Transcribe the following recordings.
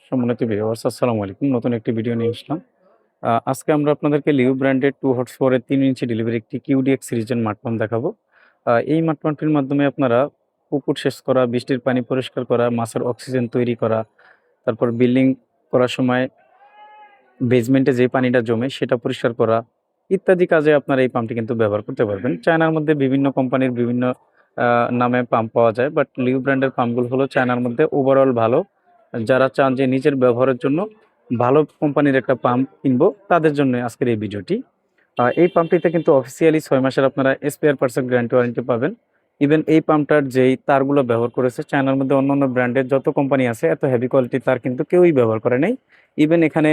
সম্মানিত ভিউয়ার্স, আসসালামু আলাইকুম। নতুন একটি ভিডিও নিয়ে আসলাম। আজকে আমরা আপনাদেরকে লিও ব্র্যান্ডের 2 হর্স পাওয়ারের 3 ইঞ্চি ডেলিভারি একটি কিউডিএক্স সিরিজের মাঠ পাম্প দেখাবো। এই মাঠ পাম্পটির মাধ্যমে আপনারা পুকুর সেচ করা, বৃষ্টির পানি পরিষ্কার করা, মাছের অক্সিজেন তৈরি করা, তারপর বিল্ডিং করার সময় বেসমেন্টে যে পানিটা জমে সেটা পরিষ্কার করা ইত্যাদি কাজে আপনারা এই পাম্পটি কিন্তু ব্যবহার করতে পারবেন। চায়নার মধ্যে বিভিন্ন কোম্পানির বিভিন্ন নামে পাম্প পাওয়া যায়, বাট লিও ব্র্যান্ডের পাম্পগুলো হলো চায়নার মধ্যে ওভারঅল ভালো। যারা চান যে নিজের ব্যবহারের জন্য ভালো কোম্পানির একটা পাম্প কিনবো, তাদের জন্য আজকের এই ভিডিওটি। এই পাম্পটিতে কিন্তু অফিসিয়ালি 6 মাসের আপনারা স্পেয়ার পার্টসের গ্যারান্টি ওয়ারেন্টি পাবেন। ইভেন এই পাম্পটার যেই তারগুলো ব্যবহার করেছে চায়নার মধ্যে অন্যান্য ব্র্যান্ডের যত কোম্পানি আছে এত হেভি কোয়ালিটির তার কিন্তু কেউই ব্যবহার করে নাই। ইভেন এখানে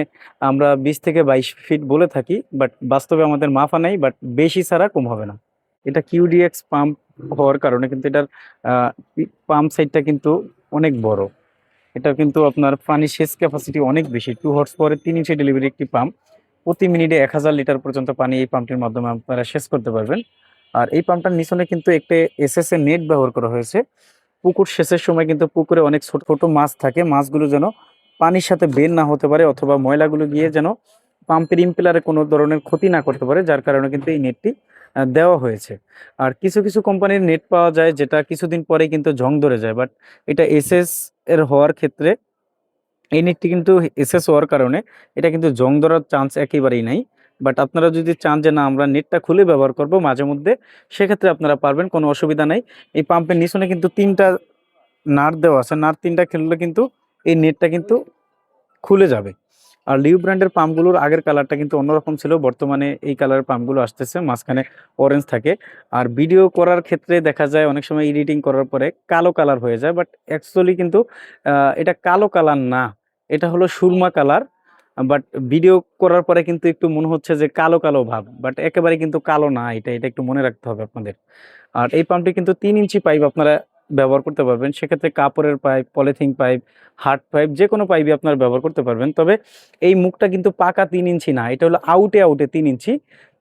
আমরা 20 থেকে 22 ফিট বলে থাকি, বাট বাস্তবে আমাদের মাফা নাই, বাট বেশি ছাড়া কম হবে না। এটা কিউডিএক্স পাম্প হওয়ার কারণে কিন্তু এটার পাম্প সাইডটা কিন্তু অনেক বড়। এটা কিন্তু আপনার পানি সেচ ক্যাপাসিটি অনেক বেশি। 2 হর্স পাওয়ারের 3 ইঞ্চি ডেলিভারি একটি পাম্প। প্রতি মিনিটে 1000 লিটার পর্যন্ত পানি এই পাম্পটির মাধ্যমে আপনারা সেচ করতে পারবেন। আর এই পাম্পটার নিচনে কিন্তু একটা এসএসএ নেট ব্যবহার করা হয়েছে। পুকুর সেচের সময় কিন্তু পুকুরে অনেক ছোট ছোট মাছ থাকে, মাছগুলো যেন পানির সাথে বের না হতে পারে অথবা ময়লাগুলো গিয়ে যেন পাম্পের ইম্পেলারে কোনো ধরনের ক্ষতি না করতে পারে, যার কারণে কিন্তু এই নেটটি দেওয়া হয়েছে। আর কিছু কিছু কোম্পানির নেট পাওয়া যায় যেটা কিছুদিন পরে কিন্তু জং ধরে যায়, বাট এটা এসএস এর হওয়ার ক্ষেত্রে এই নেটটি কিন্তু এসএস হওয়ার কারণে এটা কিন্তু জং ধরার চান্স একেবারেই নাই। বাট আপনারা যদি চান যে না আমরা নেটটা খুলে ব্যবহার করব মাঝে মধ্যে, সেক্ষেত্রে আপনারা পারবেন, কোনো অসুবিধা নাই। এই পাম্পের নিচনে কিন্তু 3টা নাট দেওয়া আছে, নাট 3টা খুললে কিন্তু এই নেটটা কিন্তু খুলে যাবে। আর লিও ব্র্যান্ডের পাম্পগুলোর আগের কালারটা কিন্তু অন্যরকম ছিল, বর্তমানে এই কালারের পাম্পগুলো আসতেছে, মাঝখানে অরেঞ্জ থাকে। আর ভিডিও করার ক্ষেত্রে দেখা যায় অনেক সময় এডিটিং করার পরে কালো কালার হয়ে যায়, বাট অ্যাকচুয়ালি কিন্তু এটা কালো কালার না, এটা হলো সুরমা কালার। বাট ভিডিও করার পরে কিন্তু একটু মনে হচ্ছে যে কালো কালো ভাব, বাট একেবারে কিন্তু কালো না, এটা এটা একটু মনে রাখতে হবে আপনাদের। আর এই পাম্পটি কিন্তু 3 ইঞ্চি পাইপ আপনারা ব্যবহার করতে পারবেন। সেক্ষেত্রে কাপড়ের pipe, polythene pipe, hard pipe যে কোনো পাইপই আপনারা ব্যবহার করতে পারবেন। তবে এই মুখটা কিন্তু পাকা 3 ইঞ্চি না, এটা হলো আউটে আউটে 3 ইঞ্চি।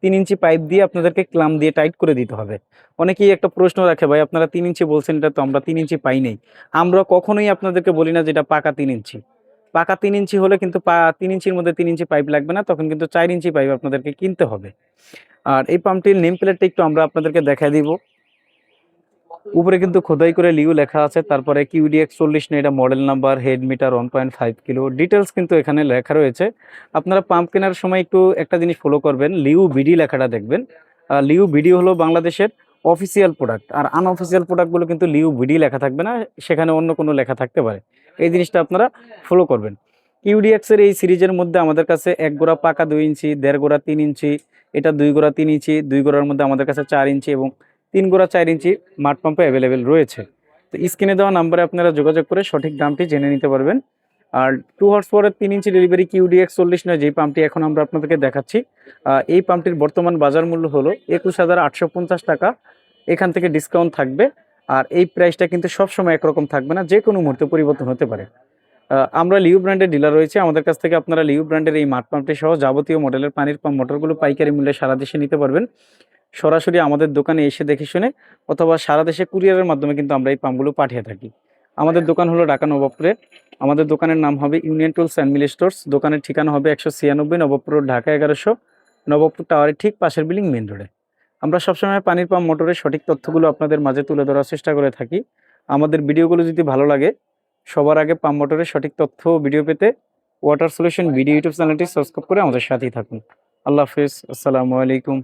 3 ইঞ্চি পাইপ দিয়ে আপনাদেরকে ক্লাম দিয়ে টাইট করে দিতে হবে। অনেকেই একটা প্রশ্ন রাখে, ভাই আপনারা 3 ইঞ্চি বলছেন, এটা তো আমরা 3 ইঞ্চি পাই নাই। আমরা কখনোই আপনাদেরকে বলি না যে এটা পাকা 3 ইঞ্চি। পাকা 3 ইঞ্চি হলে কিন্তু 3 ইঞ্চির মধ্যে 3 ইঞ্চি পাইপ লাগবে না, তখন কিন্তু 4 ইঞ্চি পাইপ আপনাদেরকে কিনতে হবে। আর এই পাম্পটির নেম প্লেটটা একটু আমরা আপনাদেরকে দেখায় দিব। উপরে কিন্তু খোদাই করে লিউ লেখা আছে, তারপরে কিউডিএক্স 40 না, এটা model number, head meter 1.5 kilo, details কিন্তু এখানে লেখা রয়েছে। আপনারা পাম্প কেনার সময় একটু একটা জিনিস ফলো করবেন, লিউ বিডি লেখাটা দেখবেন। লিউ বিডি হলো বাংলাদেশের অফিসিয়াল প্রোডাক্ট, আর আনঅফিসিয়াল প্রোডাক্টগুলো কিন্তু লিউ বিডি লেখা থাকবে না, সেখানে অন্য কোনো লেখা থাকতে পারে। এই জিনিসটা আপনারা ফলো করবেন। কিউডিএক্স এর এই সিরিজের মধ্যে আমাদের কাছে 1 গোড়া পাকা 2 ইঞ্চি, 1.5 গোড়া 3 ইঞ্চি, এটা 2 গোড়া 3 ইঞ্চি, 2 গোড়ার মধ্যে আমাদের কাছে 4 ইঞ্চি এবং 3 গোড়া 4 ইঞ্চি মাঠ পাম্পে অ্যাভেলেবেল রয়েছে। তো স্ক্রিনে দেওয়া নাম্বারে আপনারা যোগাযোগ করে সঠিক দামটি জেনে নিতে পারবেন। আর 2 হর্স পাওয়ারের 3 ইঞ্চি ডেলিভারি কিউডিএক্স 40 নয়, যেই পাম্পটি এখন আমরা আপনাদেরকে দেখাচ্ছি, এই পাম্পটির বর্তমান বাজার মূল্য হলো 21,850 টাকা। এখান থেকে ডিসকাউন্ট থাকবে। আর এই প্রাইসটা কিন্তু সবসময় একরকম থাকবে না, যে কোনো মুহূর্তে পরিবর্তন হতে পারে। আমরা লিও ব্র্যান্ডের ডিলার রয়েছে, আমাদের কাছ থেকে আপনারা লিও ব্র্যান্ডের এই মাঠ পাম্পটি সহ যাবতীয় মডেলের পানির পাম্প মোটরগুলো পাইকারি মূল্যে সারা দেশে নিতে পারবেন। সরাসরি আমাদের দোকানে এসে দেখে শুনে অথবা সারা দেশে কুরিয়ারের মাধ্যমে কিন্তু আমরা এই পাম্পগুলো পাঠিয়ে থাকি। আমাদের দোকান হলো ঢাকা নবাবপুরে। আমাদের দোকানের নাম হবে union tools and mill stores. দোকানের ঠিকানা হবে 196 নবাবপুর রোড, ঢাকা 1100, নবাবপুর টাওয়ারের ঠিক পাশের বিল্ডিং, মেন রোডে। আমরা সবসময় পানির পাম্প মোটরের সঠিক তথ্যগুলো আপনাদের মাঝে তুলে ধরার চেষ্টা করে থাকি। আমাদের ভিডিওগুলো যদি ভালো লাগে, সবার আগে পাম্প মোটরের সঠিক তথ্য ও ভিডিও পেতে ওয়াটার সলিউশন ভিডিও ইউটিউব চ্যানেলটি সাবস্ক্রাইব করে আমাদের সাথেই থাকুন। আল্লাহ হাফেজ, আসসালামু আলাইকুম।